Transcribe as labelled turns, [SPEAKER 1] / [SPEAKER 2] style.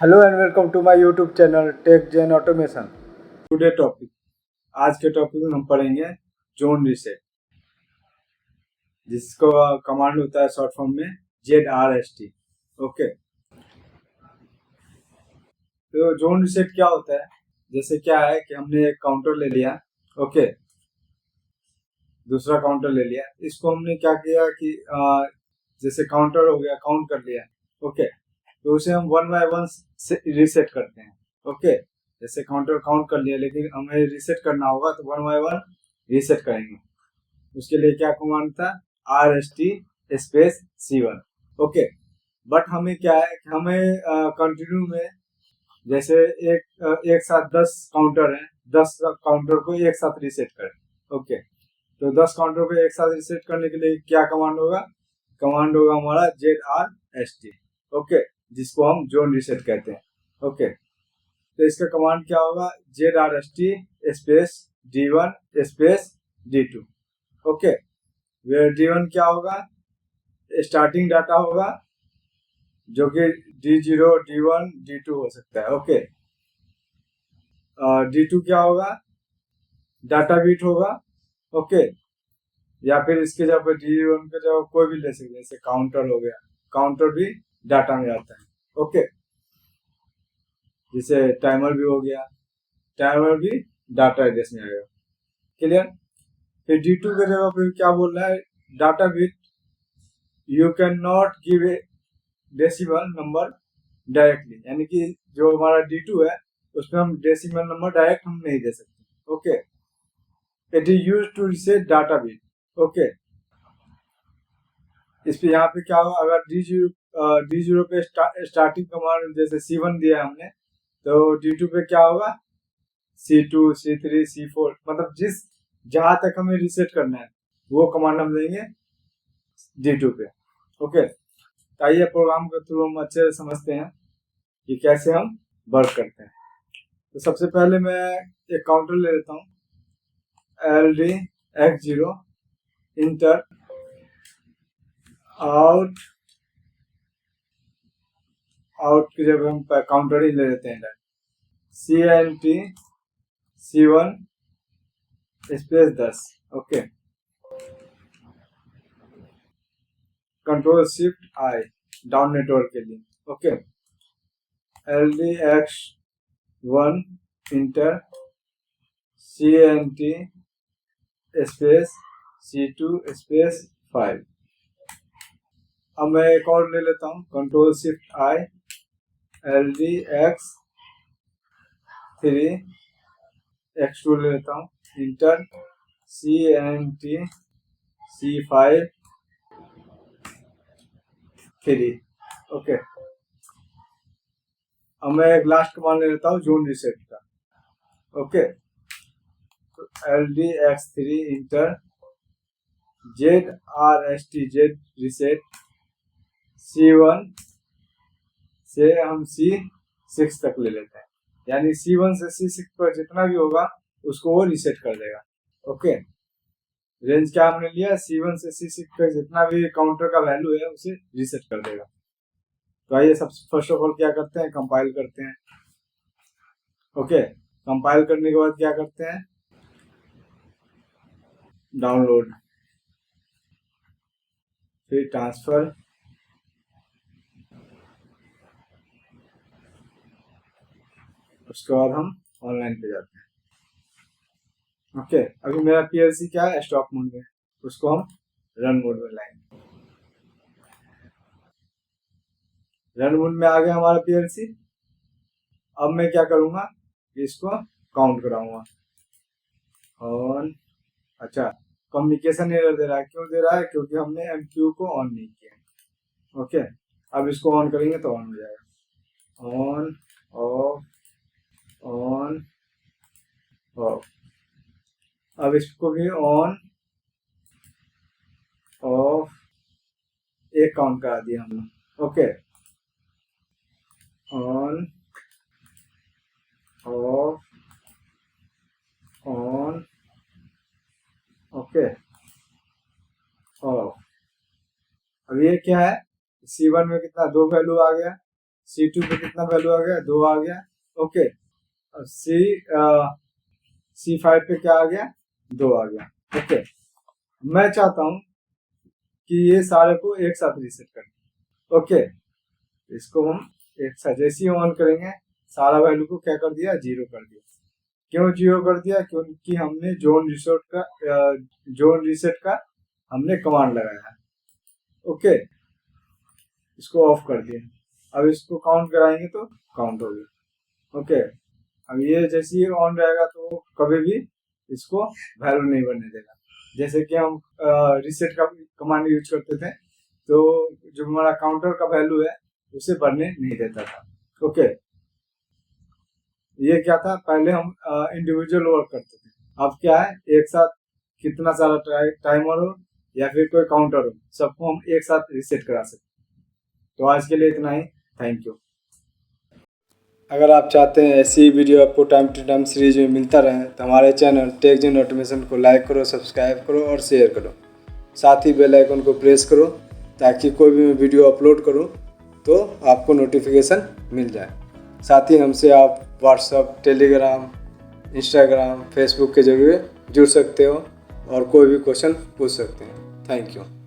[SPEAKER 1] Hello and welcome to my YouTube channel tech gen automation. Today topic, आज के topic में हम पढ़ेंगे जोन रीसेट, जिसको कमांड होता है शॉर्ट फॉर्म में ZRST। ओके, तो जोन रीसेट क्या होता है? जैसे क्या है कि हमने एक काउंटर ले लिया, ओके, दूसरा काउंटर ले लिया, इसको हमने क्या किया कि जैसे काउंटर हो गया, काउंट कर लिया, ओके, तो उसे हम वन बाय वन से रीसेट करते हैं। ओके, जैसे काउंटर काउंट कर लिया, लेकिन हमें रीसेट करना होगा तो वन बाय वन रीसेट करेंगे। उसके लिए क्या कमांड था? RST space C1। Okay, but हमें क्या है कि हमें कंटिन्यू में, जैसे एक साथ 10 काउंटर हैं, 10 काउंटर को एक साथ रीसेट करें। ओके, तो 10 काउंटर को एक साथ रीसेट करने के लिए क्या कमांड होगा? कमांड होगा हमारा ZRST। ओके, जिसको हम जोन रीसेट कहते हैं। ओके, तो इसका कमांड क्या होगा? ZRST space D1 space D2। Okay, where D1 क्या होगा? स्टार्टिंग डाटा होगा, जो कि D0, D1, D2 हो सकता है। ओके, D2 क्या होगा? डाटा बीट होगा। ओके, या फिर इसके जगह D1 के जगह कोई भी ले सकते हैं, जैसे काउंटर हो गया, काउंटर भी डाटा में आता है। ओके, जैसे टाइमर भी हो गया, टाइमर भी डाटा एड्रेस में आएगा। क्लियर? फिर D2 के जगह पे क्या बोल रहा है? Data bit, you can not give a decimal number directly, यानी कि जो हमारा D2 है उसमें हम डेसिमल नंबर डायरेक्ट हम नहीं दे सकते। Okay, it is use to reset data bit. Okay, इस पे यहाँ पे क्या होगा? अगर D0 पे स्टार्टिंग कमांड जैसे C1 दिया हमने, तो D2 पे क्या होगा? C2, C3, C4, मतलब जिस जहां तक हमें रीसेट करना है वो कमांड हम देंगे D2 पे। ओके, तो आइए प्रोग्राम के थ्रू हम अच्छे से समझते हैं कि कैसे हम वर्क करते हैं। तो सबसे पहले मैं एक काउंटर ले लेता हूँ, LDX0 इंटर आउट, आउट की जगह हम काउंटर ही ले लेते हैं, CNT C1 space 10। Okay, control shift I down network के लिए। Okay, LDX1 enter CNT space C2 space 5। अब मैं एक और ले लेता हूँ, कंट्रोल शिफ्ट आई LDX3 X2 ले लेता हूँ, इंटर CNT C5 3। ओके, अब मैं एक लास्ट कमांड ले लेता हूँ जोन रीसेट का। ओके, तो LDX3 inter ZRST Z reset C1 से हम C6 तक ले लेते हैं, यानी C1 से C6 पर जितना भी होगा उसको वो रीसेट कर देगा। ओके, रेंज क्या हमने लिया? C1 से C6 पर जितना भी काउंटर का वैल्यू है उसे रीसेट कर देगा। तो आइए सब फर्स्ट ऑफ ऑल क्या करते हैं? कंपाइल करते हैं। ओके, कंपाइल करने के बाद क्या करते हैं? डाउनलोड, फिर ट्रांसफर, उसके बाद हम ऑनलाइन पे जाते हैं। ओके, अभी मेरा पीएलसी क्या है? स्टॉप मोड में, उसको हम रन मोड में लाएंगे। रन मोड में आ गया हमारा पीएलसी। अब मैं क्या करूंगा? इसको काउंट कराऊंगा ऑन। अच्छा, कम्युनिकेशन एरर दे रहा है, क्यों दे रहा है? क्योंकि हमने एमक्यू को ऑन नहीं किया। ओके, अब इसको ऑन करेंगे तो ऑन हो जाएगा। On, of, on, of. अब इसको भी ऑन, ऑफ, एक काउंट करा दिया हमने। Okay, on, of, on, okay, of. अब ये क्या है? C1 में कितना? 2 वैल्यू आ गया, C2 पे कितना वैल्यू आ गया, 2 आ गया। ओके, और C5 पे क्या आ गया, 2 आ गया। ओके, मैं चाहता हूं कि ये सारे को एक साथ रीसेट कर। ओके, इसको हम एक साथ जैसे ही ऑन करेंगे सारा वैल्यू को क्या कर दिया, 0 कर दिया। क्यों 0 कर दिया, क्योंकि हमने जोन रीसेट का हमने कमांड लगाया है। ओके, इसको ऑफ कर दिया। अब इसको काउंट कराएंगे तो काउंट हो गया। ओके, अब ये जैसे ही ऑन रहेगा तो कभी भी इसको वैल्यू नहीं बनने देगा। जैसे कि हम रीसेट का कमांड यूज करते थे तो जो हमारा काउंटर का वैल्यू है उसे बढ़ने नहीं देता था। ओके, ये क्या था, पहले हम इंडिविजुअल वर्क करते थे, अब क्या है, एक साथ कितना सारा टाइमर हो या फिर कोई काउंटर हो, सबको हम एक साथ रीसेट करा सकते। तो आज के लिए इतना ही, थैंक यू। अगर आप चाहते हैं ऐसी वीडियो आपको टाइम टू टाइम सीरीज में मिलता रहे तो हमारे चैनल टेकजेन ऑटोमेशन को लाइक करो, सब्सक्राइब करो और शेयर करो। साथ ही बेल आइकन को प्रेस करो ताकि कोई भी मैं वीडियो अपलोड करूं तो आपको नोटिफिकेशन मिल जाए। साथ ही हमसे आप व्हाट्सएप, टेलीग्राम, इंस्टाग्राम, फेसबुक के जरिए जुड़ सकते हो और कोई भी क्वेश्चन पूछ सकते हैं। Thank you.